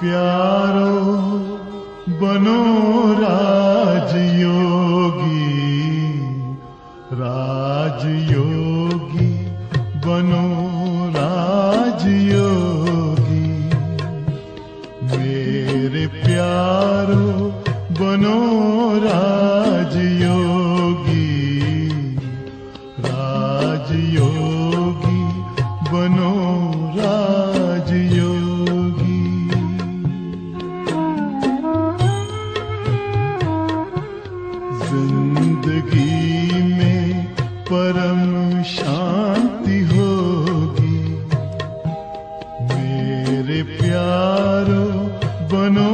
प्यारो बनो राजयोगी, राजयोगी बनो राजयोगी। मेरे प्यारो बनो राजयोगी, राजयोगी बनो राजयोगी। जिंदगी में परम शांति होगी। मेरे प्यारो बनो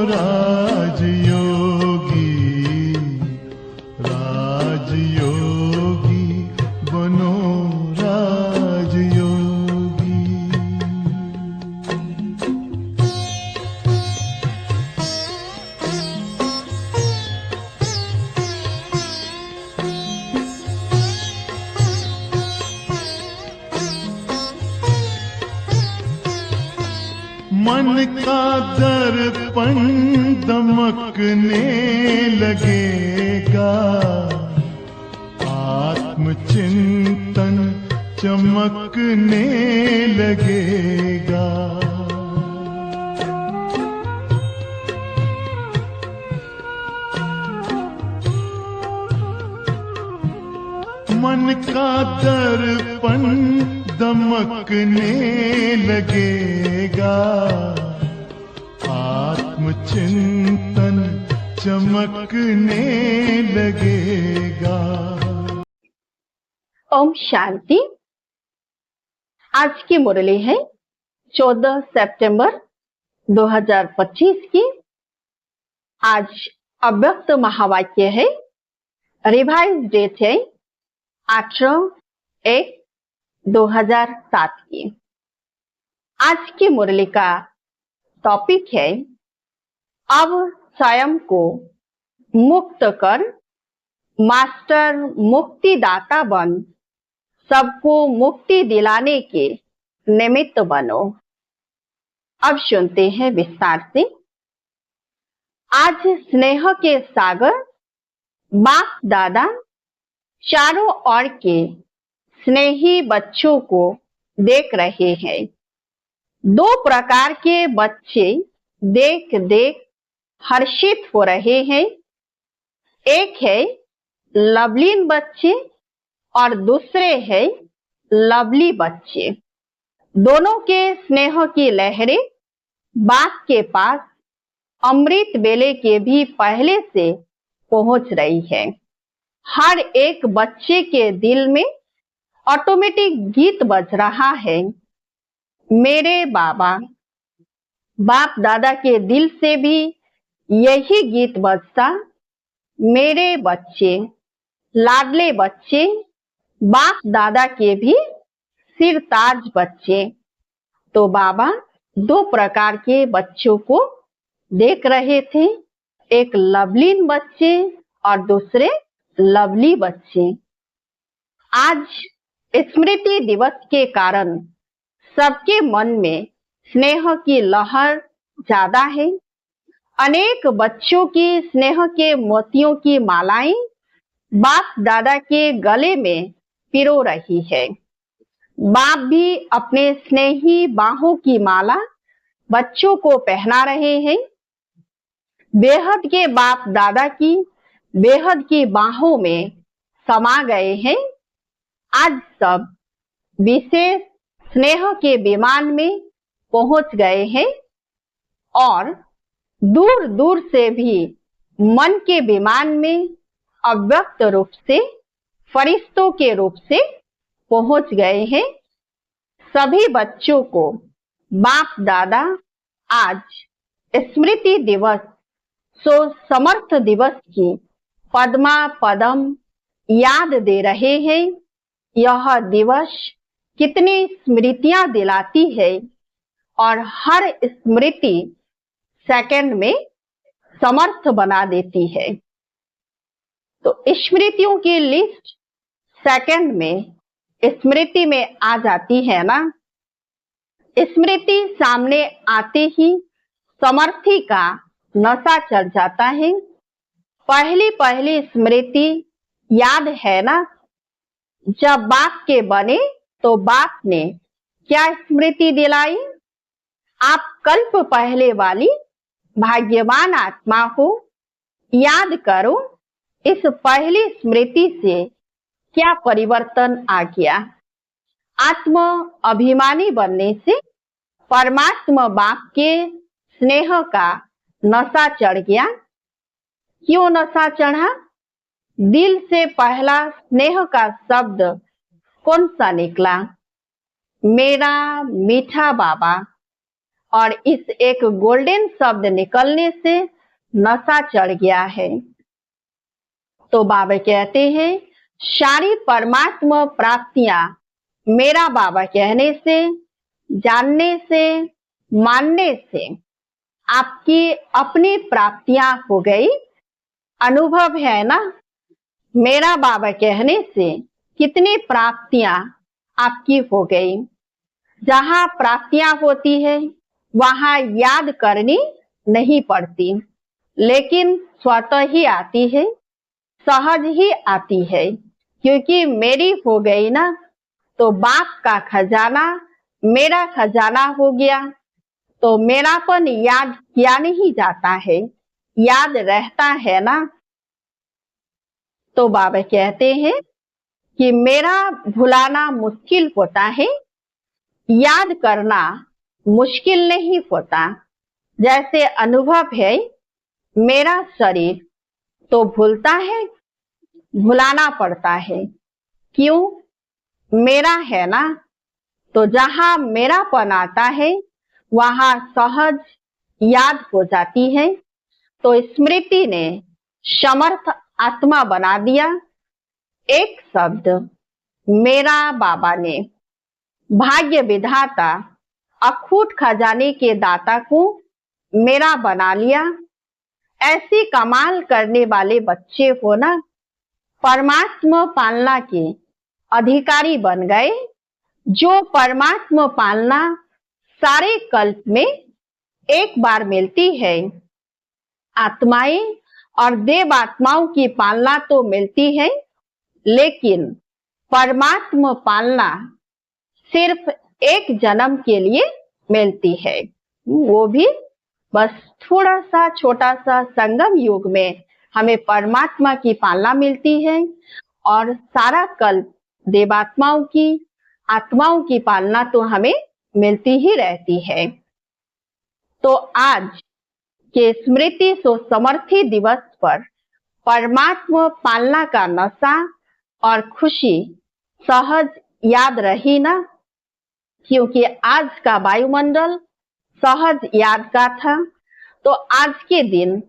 राजयोगी, राजयोगी बनो राजयोगी। मन का दर्पण दमकने लगेगा, आत्मचिंतन चमकने लगेगा। मन का दर्पण दमकने लगेगा, आत्मचिंतन चमकने लगेगा। ओम शांति। आज की मुरली है 14 सितंबर 2025 की। आज अव्यक्त महावाक्य है। रिवाइज डेट है 18/1/2007 की। आज की मुरली का टॉपिक है, अब स्वयं को मुक्त कर मास्टर मुक्तिदाता बन सबको मुक्ति दिलाने के निमित्त बनो। अब सुनते हैं विस्तार से। आज स्नेह के सागर बाप दादा चारों ओर के स्नेही बच्चों को देख रहे हैं। दो प्रकार के बच्चे देख देख हर्षित हो रहे हैं। एक है लवलीन बच्चे और दूसरे है लवली बच्चे। दोनों के स्नेह की लहरें बाप के पास अमृत बेले के भी पहले से पहुंच रही है। हर एक बच्चे के दिल में ऑटोमेटिक गीत बज रहा है। मेरे बाबा बाप दादा के दिल से भी यही गीत बजता। मेरे बच्चे लाडले बच्चे बाप दादा के भी सिरताज बच्चे। तो बाबा दो प्रकार के बच्चों को देख रहे थे, एक लवलीन बच्चे और दूसरे लवली बच्चे। आज स्मृति दिवस के कारण सबके मन में स्नेह की लहर ज्यादा है। अनेक बच्चों की स्नेह के मोतियों की मालाएं बाप दादा के गले में पिरो रही है। बाप भी अपने स्नेही बाहों की माला बच्चों को पहना रहे हैं। बेहद के बाप दादा की बेहद की बाहों में समा गए हैं। आज सब विशेष स्नेह के विमान में पहुंच गए हैं और दूर दूर से भी मन के विमान में अव्यक्त रूप से फरिश्तों के रूप से पहुंच गए हैं। सभी बच्चों को बाप दादा आज स्मृति दिवस सो समर्थ दिवस की पद्मा पदम याद दे रहे हैं। यह दिवस कितनी स्मृतियां दिलाती है और हर स्मृति सेकंड में समर्थ बना देती है। तो स्मृतियों की लिस्ट सेकंड में स्मृति में आ जाती है ना। स्मृति सामने आते ही समर्थी का नशा चढ़ जाता है। पहली पहली स्मृति याद है ना, जब बाप के बने तो बाप ने क्या स्मृति दिलाई? आप कल्प पहले वाली भाग्यवान आत्मा हो। याद करो, इस पहली स्मृति से क्या परिवर्तन आ गया? आत्म अभिमानी बनने से परमात्मा बाप के स्नेह का नशा चढ़ गया। क्यों नशा चढ़ा? दिल से पहला स्नेह का शब्द कौन सा निकला? मेरा मीठा बाबा। और इस एक गोल्डन शब्द निकलने से नशा चढ़ गया है। तो बाबा कहते हैं, सारी परमात्मा प्राप्तियां मेरा बाबा कहने से, जानने से, मानने से आपकी अपनी प्राप्तियां हो गई। अनुभव है ना, मेरा बाबा कहने से कितनी प्राप्तियां आपकी हो गई। जहां प्राप्तियां होती है वहां याद करनी नहीं पड़ती, लेकिन स्वतः ही आती है, सहज ही आती है, क्योंकि मेरी हो गई ना। तो बाप का खजाना मेरा खजाना हो गया, तो मेरापन याद किया नहीं जाता है, याद रहता है ना। तो बाबा कहते हैं कि मेरा भुलाना मुश्किल होता है, याद करना मुश्किल नहीं होता। जैसे अनुभव है, मेरा शरीर तो भूलता है, भुलाना पड़ता है। क्यों? मेरा है ना। तो जहां मेरापन आता है वहां सहज याद हो जाती है। तो स्मृति ने समर्थ आत्मा बना दिया। एक शब्द मेरा बाबा ने भाग्य विधाता अखूट खजाने के दाता को मेरा बना लिया। ऐसी कमाल करने वाले बच्चे हो ना, परमात्मा पालना के अधिकारी बन गए। जो परमात्मा पालना सारे कल्प में एक बार मिलती है। आत्माएं और देव आत्माओं की पालना तो मिलती है, लेकिन परमात्मा पालना सिर्फ एक जन्म के लिए मिलती है। वो भी बस थोड़ा सा छोटा सा संगम युग में हमें परमात्मा की पालना मिलती है, और सारा कल्प देवात्माओं की, आत्माओं की पालना तो हमें मिलती ही रहती है। तो आज के स्मृति सो समर्थी दिवस पर परमात्मा पालना का नशा और खुशी सहज याद रही ना, क्योंकि आज का वायुमंडल सहज याद का था। तो आज के दिन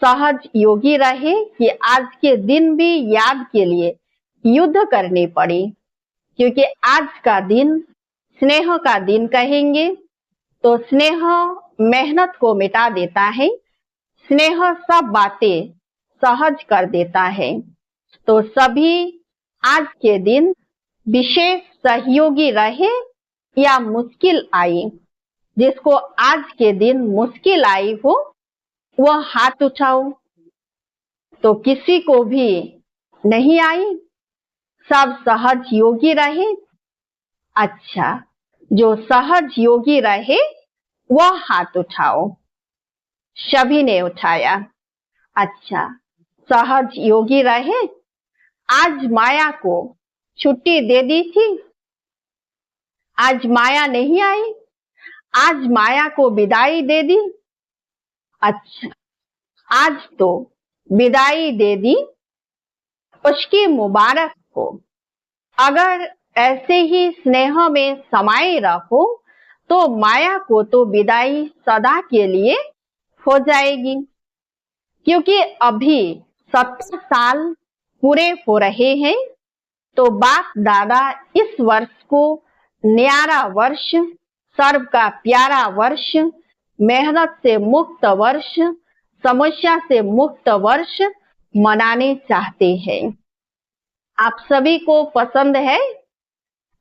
सहज योगी रहे कि आज के दिन भी याद के लिए युद्ध करनी पड़ी, क्योंकि आज का दिन स्नेह का दिन कहेंगे। तो स्नेह मेहनत को मिटा देता है, स्नेह सब बातें सहज कर देता है। तो सभी आज के दिन विशेष सहयोगी रहे या मुश्किल आई, जिसको आज के दिन मुश्किल आई हो वह हाथ उठाओ। तो किसी को भी नहीं आई, सब सहज योगी रहे। अच्छा, जो सहज योगी रहे वह हाथ उठाओ। सभी ने उठाया। अच्छा, सहज योगी रहे। आज माया को छुट्टी दे दी थी, आज माया नहीं आई, आज माया को विदाई दे दी। अच्छा, आज तो विदाई दे दी, उसकी मुबारक हो। अगर ऐसे ही स्नेह में समाये रहो तो माया को तो विदाई सदा के लिए हो जाएगी, क्योंकि अभी 70 साल पूरे हो रहे हैं। तो बाप दादा इस वर्ष को न्यारा वर्ष, सर्व का प्यारा वर्ष, मेहनत से मुक्त वर्ष, समस्या से मुक्त वर्ष मनाने चाहते हैं। आप सभी को पसंद है?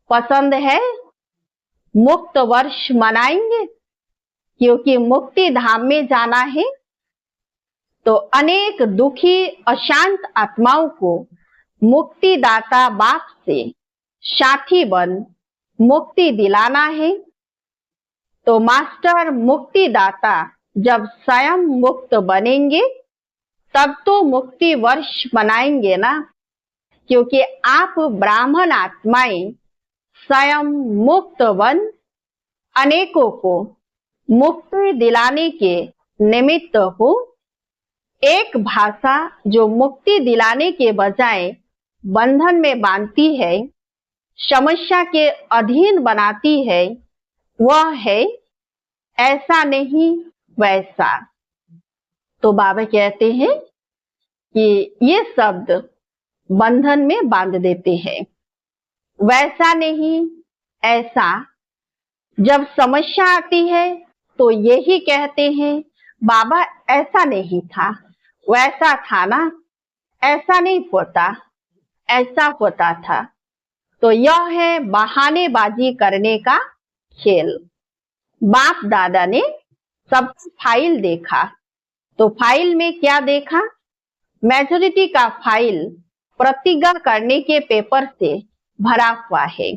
पसंद है? मुक्त वर्ष मनाएंगे, क्योंकि मुक्ति धाम में जाना है तो अनेक दुखी अशांत आत्माओं को मुक्तिदाता बाप से साथी बन मुक्ति दिलाना है। तो मास्टर मुक्तिदाता जब स्वयं मुक्त बनेंगे तब तो मुक्ति वर्ष मनाएंगे ना, क्योंकि आप ब्राह्मण आत्माएं स्वयं मुक्त बन अनेकों को मुक्ति दिलाने के निमित्त हो। एक भाषा जो मुक्ति दिलाने के बजाय बंधन में बांधती है, समस्या के अधीन बनाती है, वह है ऐसा नहीं वैसा। तो बाबा कहते हैं कि ये शब्द बंधन में बांध देते हैं। वैसा नहीं ऐसा, जब समस्या आती है तो यही कहते हैं बाबा ऐसा नहीं था, वैसा था ना, ऐसा नहीं होता, ऐसा होता था। तो यह है बहानेबाजी करने का खेल। बाप दादा ने सब फाइल देखा, तो फाइल में क्या देखा? मेजोरिटी का फाइल प्रतिज्ञा करने के पेपर से भरा हुआ है।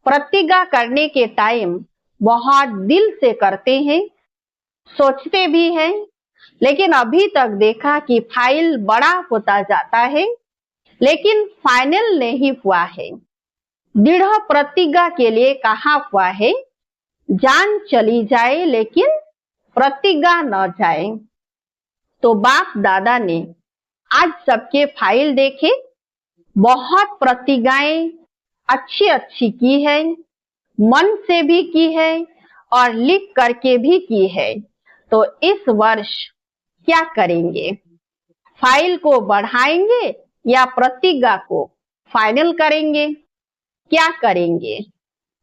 प्रतिज्ञा करने के टाइम बहुत दिल से करते हैं, सोचते भी हैं, लेकिन अभी तक देखा कि फाइल बड़ा होता जाता है, लेकिन फाइनल नहीं हुआ है। दृढ़ प्रतिज्ञा के लिए कहा हुआ है, जान चली जाए लेकिन प्रतिज्ञा न जाए। तो बाप दादा ने आज सबके फाइल देखे, बहुत प्रतिज्ञाएं अच्छी अच्छी की है, मन से भी की है और लिख करके भी की है। तो इस वर्ष क्या करेंगे? फाइल को बढ़ाएंगे या प्रतिज्ञा को फाइनल करेंगे? क्या करेंगे?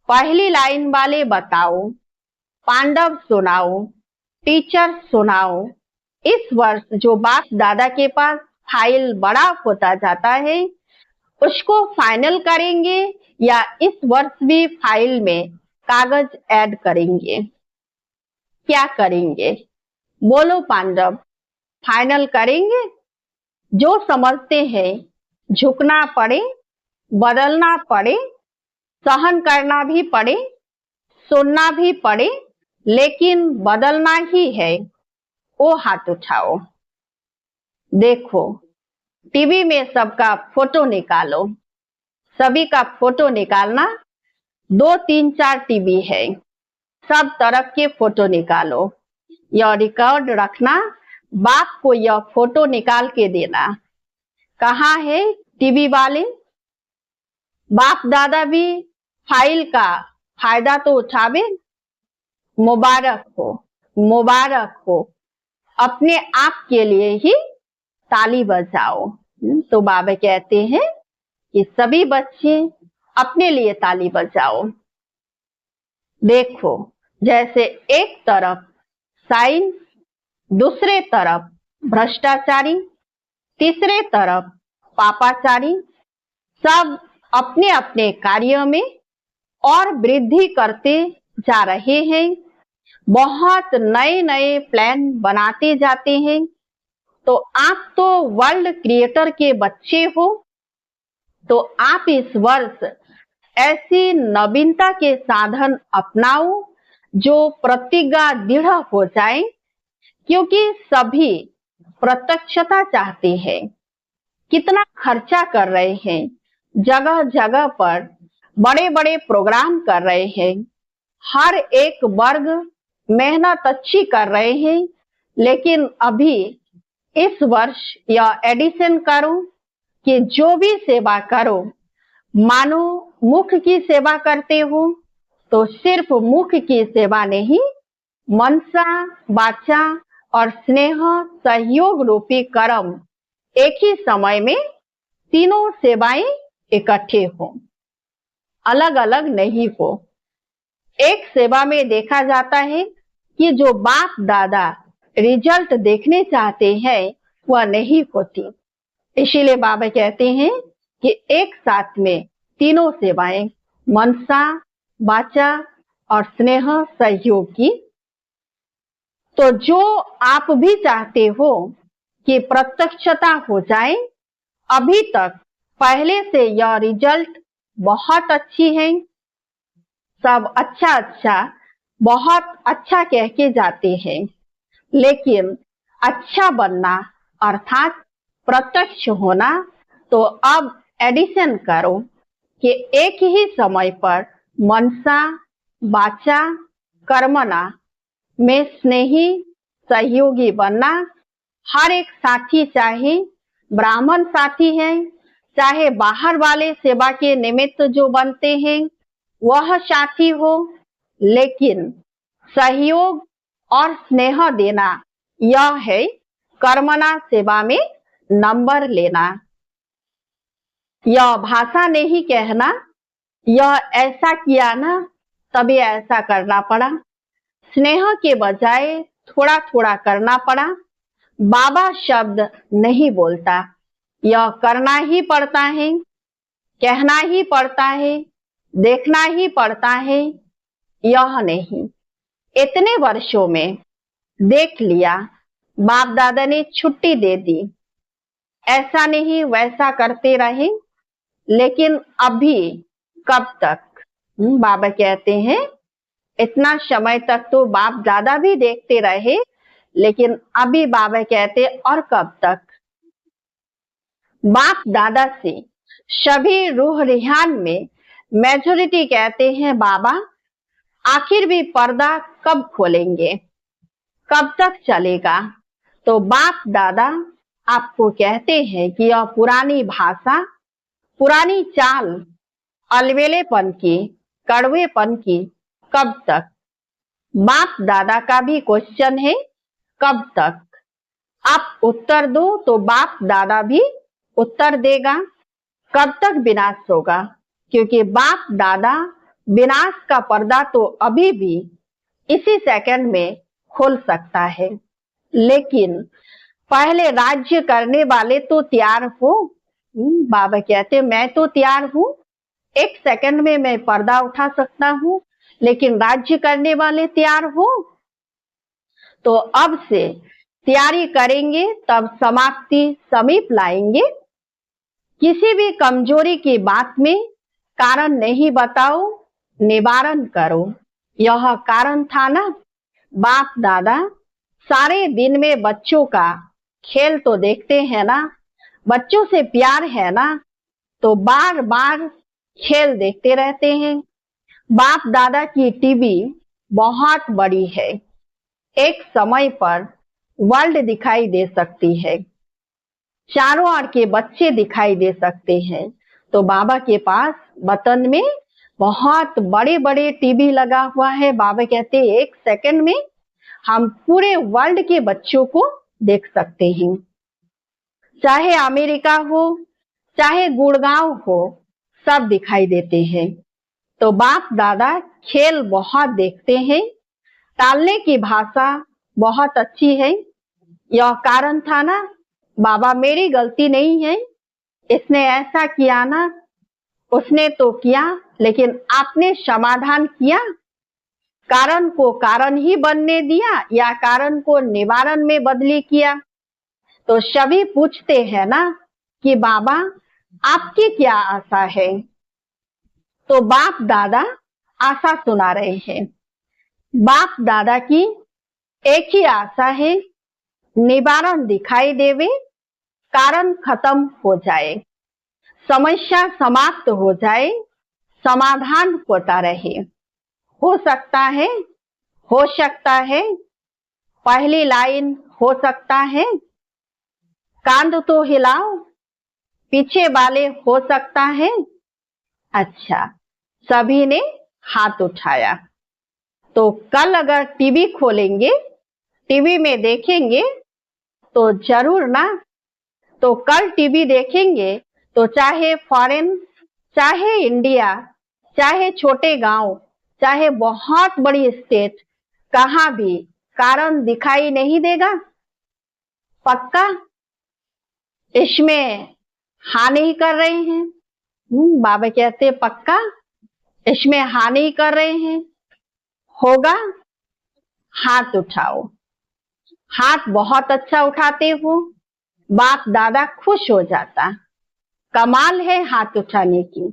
पहली लाइन वाले बताओ, पांडव सुनाओ, टीचर सुनाओ। इस वर्ष जो बाप दादा के पास फाइल बड़ा होता जाता है, उसको फाइनल करेंगे या इस वर्ष भी फाइल में कागज ऐड करेंगे? क्या करेंगे? बोलो पांडव, फाइनल करेंगे? जो समझते हैं झुकना पड़े, बदलना पड़े, सहन करना भी पड़े, सुनना भी पड़े, लेकिन बदलना ही है, वो हाथ उठाओ। देखो टीवी में सबका फोटो निकालो, सभी का फोटो निकालना। 2 3 4 टीवी है, सब तरफ के फोटो निकालो। यह रिकॉर्ड रखना, बाप को यह फोटो निकाल के देना। कहाँ है टीवी वाले? बाप दादा भी फाइल का फायदा तो उठावे। मुबारक हो, मुबारक हो। अपने आप के लिए ही ताली बजाओ। तो बाबा कहते हैं कि सभी बच्चे अपने लिए ताली बजाओ। देखो जैसे एक तरफ साइंस, दूसरे तरफ भ्रष्टाचारी, तीसरे तरफ पापाचारी, सब अपने अपने कार्य में और वृद्धि करते जा रहे हैं। बहुत नए नए प्लान बनाते जाते हैं। तो आप तो वर्ल्ड क्रिएटर के बच्चे हो, तो आप इस वर्ष ऐसी नवीनता के साधन अपनाओ जो प्रतिज्ञा दृढ़ हो जाए, क्योंकि सभी प्रत्यक्षता चाहते हैं। कितना खर्चा कर रहे हैं, जगह जगह पर बड़े बड़े प्रोग्राम कर रहे हैं, हर एक वर्ग मेहनत अच्छी कर रहे हैं, लेकिन अभी इस वर्ष यह एडिशन करो कि जो भी सेवा करो, मानो मुख की सेवा करते हो, तो सिर्फ मुख की सेवा नहीं, मनसा, वाचा और स्नेह सहयोग रूपी कर्म एक ही समय में तीनों सेवाएं इकट्ठे हो, अलग अलग नहीं हो। एक सेवा में देखा जाता है कि जो बाप दादा रिजल्ट देखने चाहते हैं वह नहीं होती। इसीलिए बाबा कहते हैं कि एक साथ में तीनों सेवाएं, मनसा, वाचा और स्नेह सहयोग की तो जो आप भी चाहते हो कि प्रत्यक्षता हो जाए, अभी तक पहले से यह रिजल्ट बहुत अच्छी है। सब अच्छा अच्छा, बहुत अच्छा कह के जाते हैं, लेकिन अच्छा बनना अर्थात प्रत्यक्ष होना, तो अब एडिशन करो कि एक ही समय पर मनसा वाचा कर्मणा में स्नेही सहयोगी बनना। हर एक साथी, चाहे ब्राह्मण साथी है, चाहे बाहर वाले सेवा के निमित्त जो बनते हैं वह साथी हो, लेकिन सहयोग और स्नेह देना, यह है कर्मणा सेवा में नंबर लेना। यह भाषा नहीं कहना, यह ऐसा किया ना तभी ऐसा करना पड़ा, स्नेह के बजाय थोड़ा थोड़ा करना पड़ा। बाबा शब्द नहीं बोलता, यह करना ही पड़ता है, कहना ही पड़ता है, देखना ही पड़ता है, यह नहीं। इतने वर्षों में देख लिया, बाप दादा ने छुट्टी दे दी, ऐसा नहीं वैसा करते रहे, लेकिन अभी कब तक? बाबा कहते हैं इतना समय तक तो बाप दादा भी देखते रहे, लेकिन अभी बाबा कहते और कब तक? बाप दादा से सभी रूह रिहान में मेजोरिटी कहते हैं बाबा आखिर भी पर्दा कब खोलेंगे, कब तक चलेगा? तो बाप दादा आपको कहते हैं कि यह पुरानी भाषा, पुरानी चाल, अलवेलेपन की, कड़वेपन की कब तक? बाप दादा का भी क्वेश्चन है, कब तक? आप उत्तर दो तो बाप दादा भी उत्तर देगा। कब तक विनाश होगा? क्योंकि बाप दादा विनाश का पर्दा तो अभी भी इसी सेकंड में खोल सकता है, लेकिन पहले राज्य करने वाले तो तैयार हो। बाबा कहते मैं तो तैयार हूं, एक सेकंड में मैं पर्दा उठा सकता हूं, लेकिन राज्य करने वाले तैयार हो। तो अब से तैयारी करेंगे, तब समाप्ति समीप लाएंगे। किसी भी कमजोरी की बात में कारण नहीं बताओ, निवारण करो। यह कारण था ना। बाप दादा सारे दिन में बच्चों का खेल तो देखते हैं ना, बच्चों से प्यार है ना, तो बार बार खेल देखते रहते हैं। बाप दादा की टीवी बहुत बड़ी है, एक समय पर वर्ल्ड दिखाई दे सकती है, चारों ओर के बच्चे दिखाई दे सकते हैं। तो बाबा के पास वतन में बहुत बड़े बड़े टीवी लगा हुआ है। बाबा कहते हैं एक सेकंड में हम पूरे वर्ल्ड के बच्चों को देख सकते हैं, चाहे अमेरिका हो, चाहे गुड़गांव हो, सब दिखाई देते हैं। तो बाप दादा खेल बहुत देखते हैं, टालने की भाषा बहुत अच्छी है। यह कारण था ना, बाबा मेरी गलती नहीं है, इसने ऐसा किया ना, उसने तो किया, लेकिन आपने समाधान किया, कारण को कारण ही बनने दिया या कारण को निवारण में बदली किया? तो सभी पूछते हैं ना कि बाबा आपकी क्या आशा है? तो बाप दादा आशा सुना रहे हैं। बाप दादा की एक ही आशा है, निवारण दिखाई देवे, कारण खत्म हो जाए, समस्या समाप्त हो जाए, समाधान होता रहे। हो सकता है, हो सकता है, पहली लाइन हो सकता है, कांध तो हिलाओ, पीछे वाले हो सकता है। अच्छा, सभी ने हाथ उठाया। तो कल अगर टीवी खोलेंगे, टीवी में देखेंगे तो जरूर ना। तो कल टीवी देखेंगे तो चाहे फॉरेन, चाहे इंडिया, चाहे छोटे गांव, चाहे बहुत बड़ी स्टेट, कहां भी कारण दिखाई नहीं देगा। पक्का इसमें हाँ नहीं कर रहे हैं? बाबा कहते पक्का इसमें हाँ नहीं कर रहे हैं? होगा? हाथ उठाओ। हाथ बहुत अच्छा उठाते हो, बाप दादा खुश हो जाता। कमाल है हाथ उठाने की।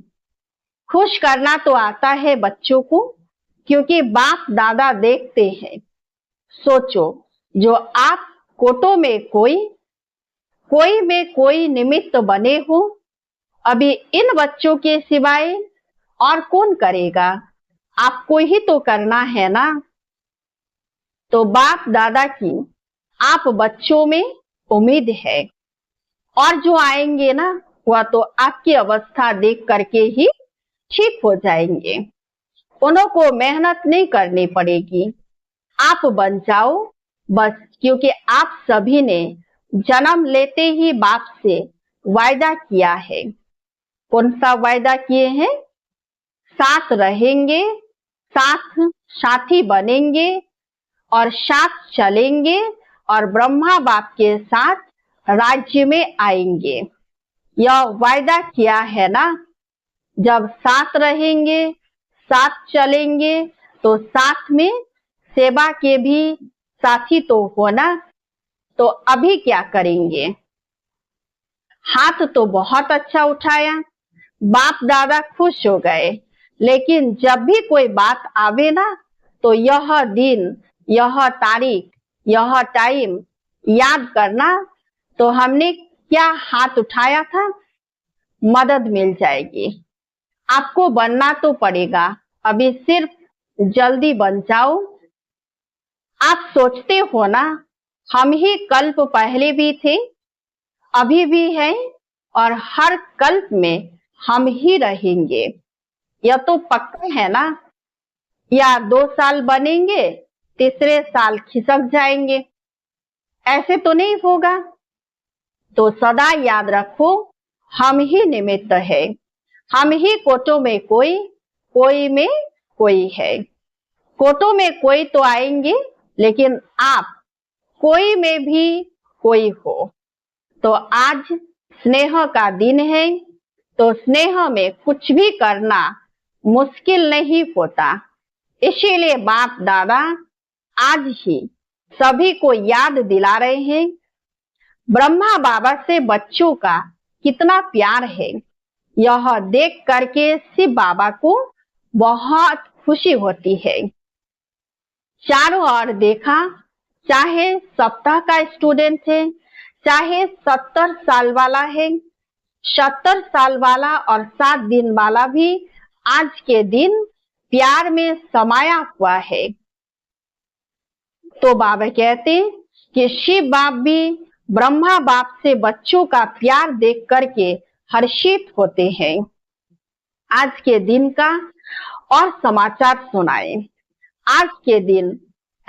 खुश करना तो आता है बच्चों को, क्योंकि बाप दादा देखते हैं। सोचो, जो आप कोटों में कोई में कोई निमित्त बने हो, अभी इन बच्चों के सिवाय और कौन करेगा? आपको ही तो करना है ना। तो बाप दादा की आप बच्चों में उम्मीद है, और जो आएंगे ना, वह तो आपकी अवस्था देख करके ही ठीक हो जाएंगे। उन्हों को मेहनत नहीं करनी पड़ेगी, आप बन जाओ बस। क्योंकि आप सभी ने जन्म लेते ही बाप से वायदा किया है। कौन सा वायदा किए हैं? साथ रहेंगे, साथ साथी बनेंगे और साथ चलेंगे, और ब्रह्मा बाप के साथ राज्य में आएंगे। यह वायदा किया है ना। जब साथ रहेंगे, साथ चलेंगे, तो साथ में सेवा के भी साथी तो हो ना। तो अभी क्या करेंगे? हाथ तो बहुत अच्छा उठाया, बाप दादा खुश हो गए। लेकिन जब भी कोई बात आवे ना, तो यह दिन, यह तारीख, यह टाइम याद करना। तो हमने क्या हाथ उठाया था, मदद मिल जाएगी। आपको बनना तो पड़ेगा, अभी सिर्फ जल्दी बन जाओ। आप सोचते हो ना, हम ही कल्प पहले भी थे, अभी भी हैं, और हर कल्प में हम ही रहेंगे। यह तो पक्का है ना। या 2 साल बनेंगे, तीसरे साल खिसक जाएंगे, ऐसे तो नहीं होगा। तो सदा याद रखो, हम ही निमित्त है। हम ही कोटों में कोई में कोई है। कोटों में कोई तो आएंगे, लेकिन आप कोई में भी कोई हो। तो आज स्नेह का दिन है, तो स्नेह में कुछ भी करना मुश्किल नहीं होता। इसीलिए बाप दादा आज ही सभी को याद दिला रहे हैं। ब्रह्मा बाबा से बच्चों का कितना प्यार है, यह देख करके शिव बाबा को बहुत खुशी होती है। चारों ओर देखा, चाहे सप्ताह का स्टूडेंट है, चाहे 70 साल वाला है, 70 साल वाला और 7 दिन वाला भी आज के दिन प्यार में समाया हुआ है। तो बाबा कहते कि शिव बाप भी ब्रह्मा बाप से बच्चों का प्यार देख करके हर्षित होते हैं। आज के दिन का और समाचार सुनाए। आज के दिन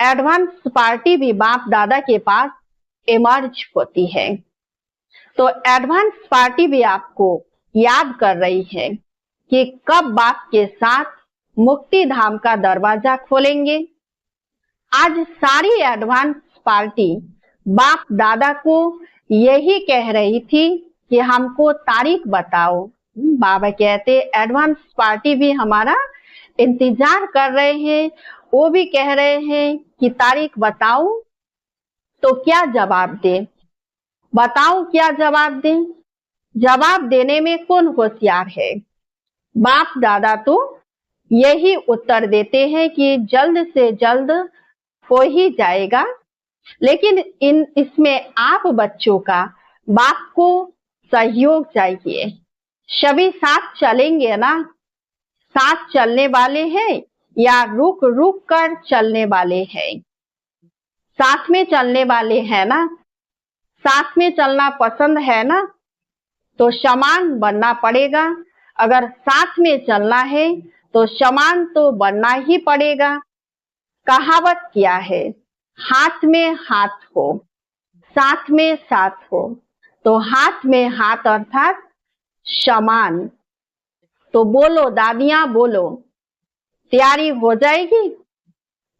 एडवांस पार्टी भी बाप दादा के पास इमर्ज होती है। तो एडवांस पार्टी भी आपको याद कर रही है कि कब बाप के साथ मुक्ति धाम का दरवाजा खोलेंगे। आज सारी एडवांस पार्टी बाप दादा को यही कह रही थी कि हमको तारीख बताओ। बाबा कहते एडवांस पार्टी भी हमारा इंतजार कर रहे हैं, वो भी कह रहे हैं कि तारीख बताओ। तो क्या जवाब दे? बताओ क्या जवाब दे? जवाब देने में कौन होशियार है? बाप दादा तो यही उत्तर देते हैं कि जल्द से जल्द हो ही जाएगा। लेकिन इसमें आप बच्चों का बाप को सहयोग चाहिए। सभी साथ चलेंगे ना? साथ चलने वाले हैं या रुक रुक कर चलने वाले हैं? साथ में चलने वाले हैं ना? साथ में चलना पसंद है ना? तो समान बनना पड़ेगा। अगर साथ में चलना है तो समान तो बनना ही पड़ेगा। कहावत क्या है? हाथ में हाथ हो, साथ में साथ हो। तो हाथ में हाथ अर्थात समान। तो बोलो दादियां, बोलो, तैयारी हो जाएगी?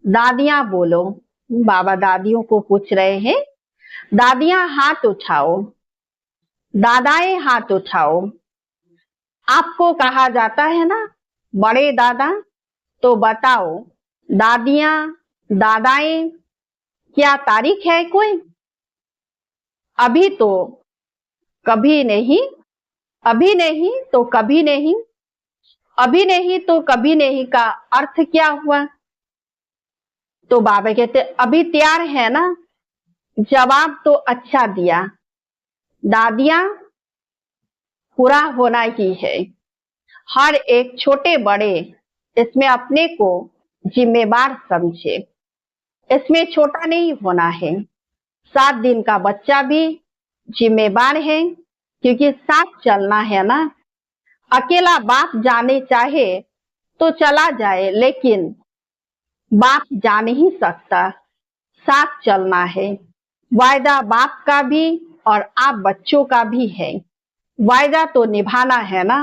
दादियां बोलो। बाबा दादियों को पूछ रहे हैं, दादियां हाथ उठाओ, दादाएं हाथ उठाओ। आपको कहा जाता है ना बड़े दादा, तो बताओ दादियां, दादाएं क्या तारीख है कोई? अभी तो कभी नहीं, अभी नहीं तो कभी नहीं, अभी नहीं तो कभी नहीं का अर्थ क्या हुआ? तो बाबा कहते अभी तैयार है ना। जवाब तो अच्छा दिया, दादियां पूरा होना ही है। हर एक छोटे बड़े इसमें अपने को जिम्मेवार समझे, इसमें छोटा नहीं होना है। 7 दिन का बच्चा भी जिम्मेवार है, क्योंकि साथ चलना है ना। अकेला बाप जाने चाहे तो चला जाए, लेकिन बाप जा नहीं सकता, साथ चलना है। वायदा बाप का भी और आप बच्चों का भी है। वायदा तो निभाना है ना,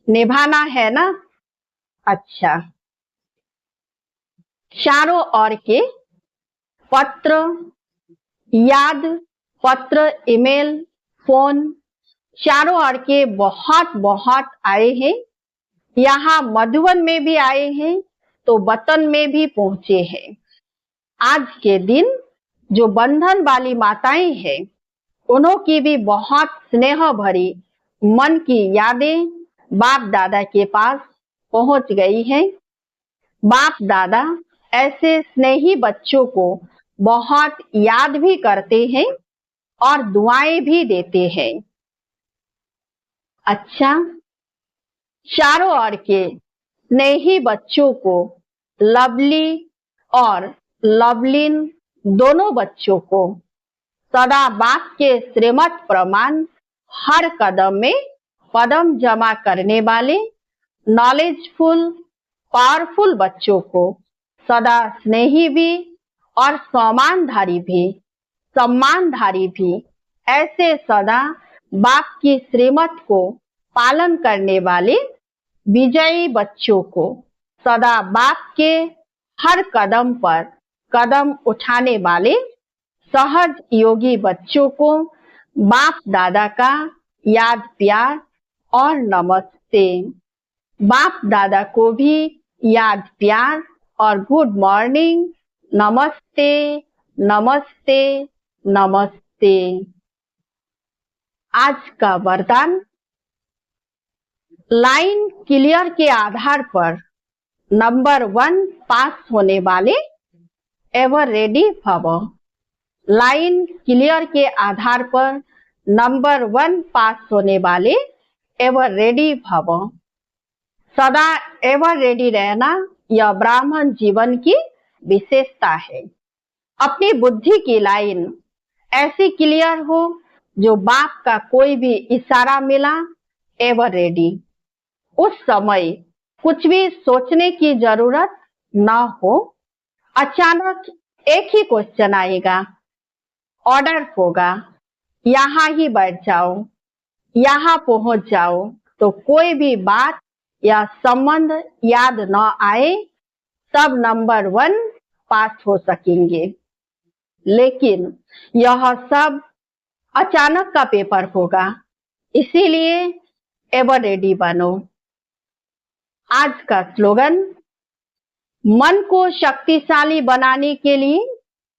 निभाना है ना। अच्छा, चारों ओर के पत्र, याद पत्र, ईमेल, फोन, चारों ओर के बहुत बहुत आए हैं। यहाँ मधुबन में भी आए हैं तो वतन में भी पहुंचे हैं। आज के दिन जो बंधन वाली माताएं हैं, उन्हों की भी बहुत स्नेह भरी मन की यादें बाप दादा के पास पहुंच गई हैं। बाप दादा ऐसे स्नेही बच्चों को बहुत याद भी करते हैं और दुआएं भी देते हैं। अच्छा, चारों ओर के स्नेही बच्चों को, लवली और लवलीन दोनों बच्चों को सदा बाप के श्रीमत प्रमाण हर कदम में कदम जमा करने वाले नॉलेजफुल पावरफुल बच्चों को सदा स्नेही भी और सम्मानधारी भी ऐसे सदा बाप की श्रीमत को पालन करने वाले विजयी बच्चों को, सदा बाप के हर कदम पर कदम उठाने वाले सहज योगी बच्चों को बाप दादा का याद प्यार और नमस्ते। बाप दादा को भी याद प्यार और गुड मॉर्निंग, नमस्ते नमस्ते नमस्ते। आज का वरदान, लाइन क्लियर के आधार पर नंबर 1 पास होने वाले एवर रेडी भव। लाइन क्लियर के आधार पर नंबर 1 पास होने वाले एवर रेडी भव। सदा एवर रेडी रहना यह ब्राह्मण जीवन की विशेषता है। अपनी बुद्धि की लाइन ऐसी क्लियर हो, जो बाप का कोई भी इशारा मिला एवर रेडी। उस समय कुछ भी सोचने की जरूरत ना हो। अचानक एक ही क्वेश्चन आएगा, ऑर्डर होगा, यहाँ ही बैठ जाओ, यहाँ पहुंच जाओ, तो कोई भी बात या संबंध याद न आए, तब नंबर 1 पास हो सकेंगे। लेकिन यह सब अचानक का पेपर होगा, इसीलिए एवर रेडी बनो। आज का स्लोगन, मन को शक्तिशाली बनाने के लिए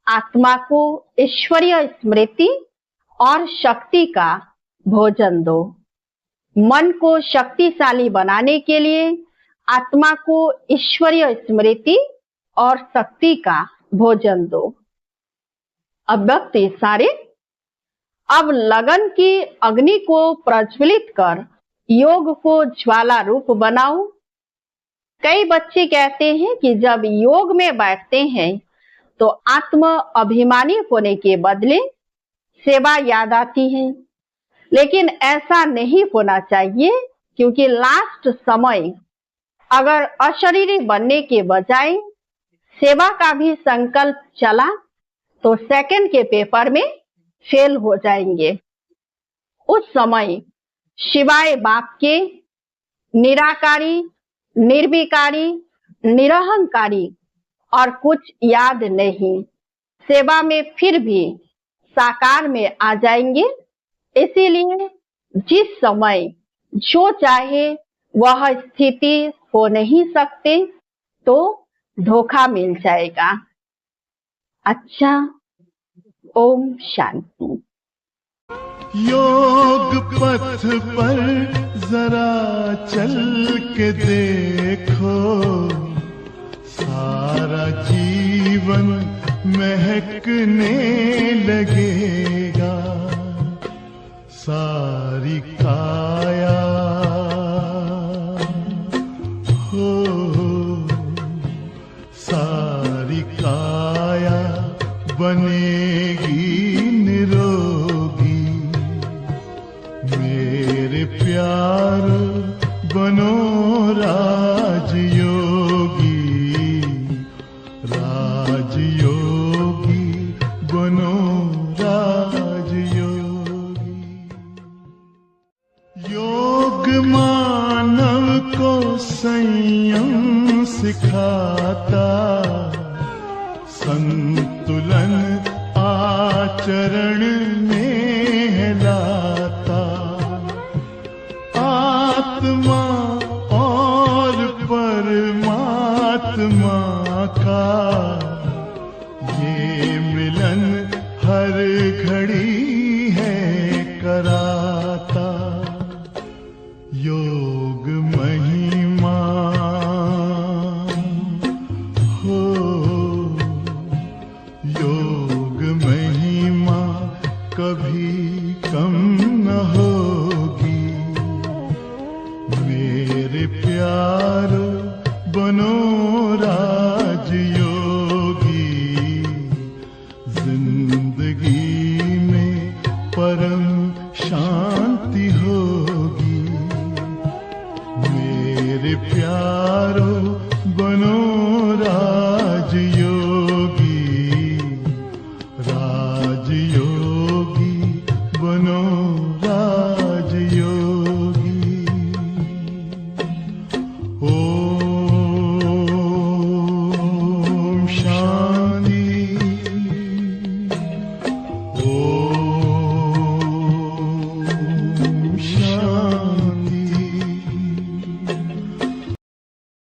आत्मा को ईश्वरीय स्मृति और शक्ति का भोजन दो। मन को शक्तिशाली बनाने के लिए आत्मा को ईश्वरीय स्मृति और शक्ति का भोजन दो। अव्यक्त इशारे, अब लगन की अग्नि को प्रज्वलित कर योग को ज्वाला रूप बनाओ। कई बच्चे कहते हैं कि जब योग में बैठते हैं तो आत्म अभिमानी होने के बदले सेवा याद आती है, लेकिन ऐसा नहीं होना चाहिए, क्योंकि लास्ट समय अगर अशरीरी बनने के बजाय सेवा का भी संकल्प चला तो सेकंड के पेपर में फेल हो जाएंगे। उस समय शिवाय बाप के निराकारी, निर्विकारी, निरहंकारी और कुछ याद नहीं, सेवा में फिर भी साकार में आ जाएंगे। इसीलिए जिस समय जो चाहे वह स्थिति हो नहीं सकते, तो धोखा मिल जाएगा। अच्छा, ओम शांति। योग पथ पर जरा चल के देखो, सारा जीवन महकने लगेगा। सारी काया हो, सारी काया बनेगी निरोगी। मेरे प्यार बनो राजयोगी, राजयोगी बनो राजयोगी। योग मानव को संयम सिखाता, संतुलन आचरण में लाता। आत्मा और परमात्मा का ये मिलन हर घड़ी है कराता। योग महिमा हो, योग महिमा कभी कम न होगी। मेरे प्यारो बनो राजयोगी, जिंदगी में परम शांति होगी। मेरे प्यारो